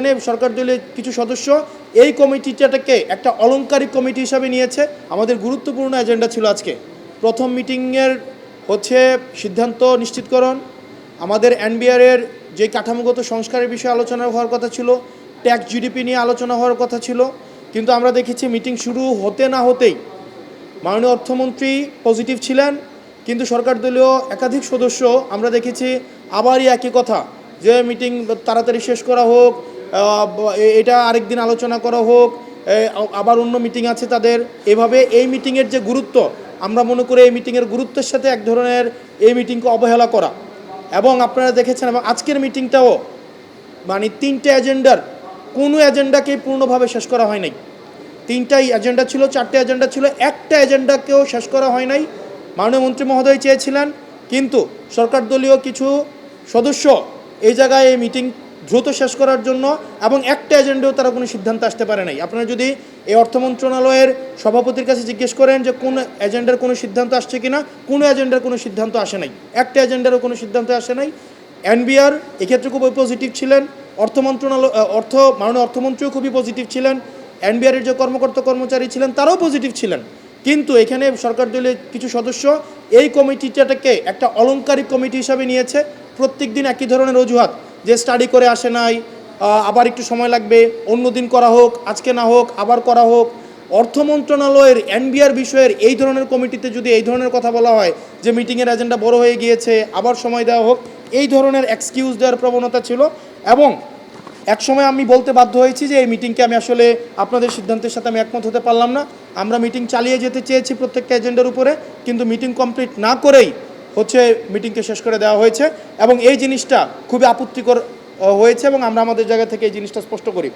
এখানে সরকার দলের কিছু সদস্য এই কমিটিটাকে একটা অলংকারিক কমিটি হিসাবে নিয়েছে। আমাদের গুরুত্বপূর্ণ এজেন্ডা ছিল আজকে প্রথম মিটিংয়ের হচ্ছে সিদ্ধান্ত নিশ্চিতকরণ, আমাদের এনবিআরের যে কাঠামোগত সংস্কারের বিষয়ে আলোচনা হওয়ার কথা ছিল, ট্যাক্স জিডিপি নিয়ে আলোচনা হওয়ার কথা ছিল, কিন্তু আমরা দেখেছি মিটিং শুরু হতে না হতেই মাননীয় অর্থমন্ত্রী পজিটিভ ছিলেন, কিন্তু সরকার দলীয় একাধিক সদস্য আমরা দেখেছি আবারই একই কথা যে মিটিং তাড়াতাড়ি শেষ করা হোক, এটা আরেকদিন আলোচনা করা হোক, আবার অন্য মিটিং আছে তাদের। এভাবে এই মিটিংয়ের যে গুরুত্ব, আমরা মনে করি এই মিটিংয়ের গুরুত্বের সাথে এক ধরনের এই মিটিংকে অবহেলা করা। এবং আপনারা দেখেছেন এবং আজকের মিটিংটাও মানে তিনটে এজেন্ডার কোনো এজেন্ডাকেই পূর্ণভাবে শেষ করা হয় নাই। তিনটাই এজেন্ডা ছিল, চারটে এজেন্ডা ছিল, একটা এজেন্ডাকেও শেষ করা হয় নাই। মাননীয় মন্ত্রী মহোদয় চেয়েছিলেন, কিন্তু সরকার দলীয় কিছু সদস্য এই জায়গায় এই মিটিং দ্রুত শেষ করার জন্য এবং একটা এজেন্ডাও তারা কোনো সিদ্ধান্ত আসতে পারে নাই। আপনারা যদি এই অর্থ মন্ত্রণালয়ের সভাপতির কাছে জিজ্ঞেস করেন যে কোন এজেন্ডার কোনো সিদ্ধান্ত আসছে কিনা, কোনো এজেন্ডার কোনো সিদ্ধান্ত আসে নাই, একটা এজেন্ডারও কোনো সিদ্ধান্ত আসে নাই। এনবিআর এক্ষেত্রে খুবই পজিটিভ ছিলেন, অর্থ মন্ত্রণালয় মাননীয় অর্থমন্ত্রীও খুবই পজিটিভ ছিলেন, এনবিআরের যে কর্মকর্তা কর্মচারী ছিলেন তারাও পজিটিভ ছিলেন। কিন্তু এখানে সরকার দলের কিছু সদস্য এই কমিটিটাকে একটা অলংকারিক কমিটি হিসাবে নিয়েছে। প্রত্যেক দিন একই ধরনের অজুহাত যে স্টাডি করে আসে নাই, আবার একটু সময় লাগবে, অন্য দিন করা হোক, আজকে না হোক আবার করা হোক। অর্থ মন্ত্রণালয়ের এনবিআর বিষয়ের এই ধরনের কমিটিতে যদি এই ধরনের কথা বলা হয় যে মিটিংয়ের এজেন্ডা বড় হয়ে গিয়েছে, আবার সময় দেওয়া হোক, এই ধরনের এক্সকিউজ দেওয়ার প্রবণতা ছিল। এবং এক সময় আমি বলতে বাধ্য হয়েছি যে এই মিটিংকে আমি আসলে আপনাদের সিদ্ধান্তের সাথে আমি একমত হতে পারলাম না। আমরা মিটিং চালিয়ে যেতে চেয়েছি প্রত্যেকটা এজেন্ডার উপরে, কিন্তু মিটিং কমপ্লিট না করেই হচ্ছে মিটিংকে শেষ করে দেওয়া হয়েছে এবং এই জিনিসটা খুবই আপত্তিকর হয়েছে এবং আমরা আমাদের জায়গা থেকে এই জিনিসটা স্পষ্ট করি।